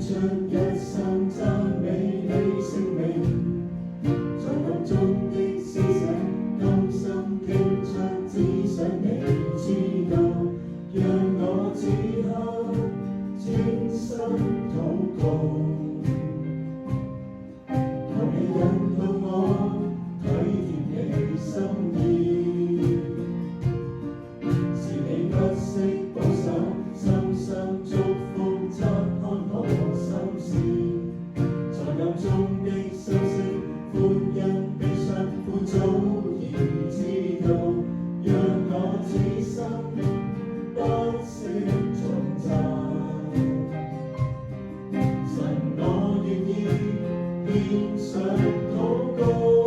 出一生讚美你聖名，在暗中的思想，甘心傾出，只想你知道，讓我此刻專心禱告。求你引導我，體貼你心意，是你不惜保守，深深祝福，察看我心思，在暗中的休息，歡欣悲傷苦早已知道，讓我此生不息頌讚。神，我願意獻上禱告。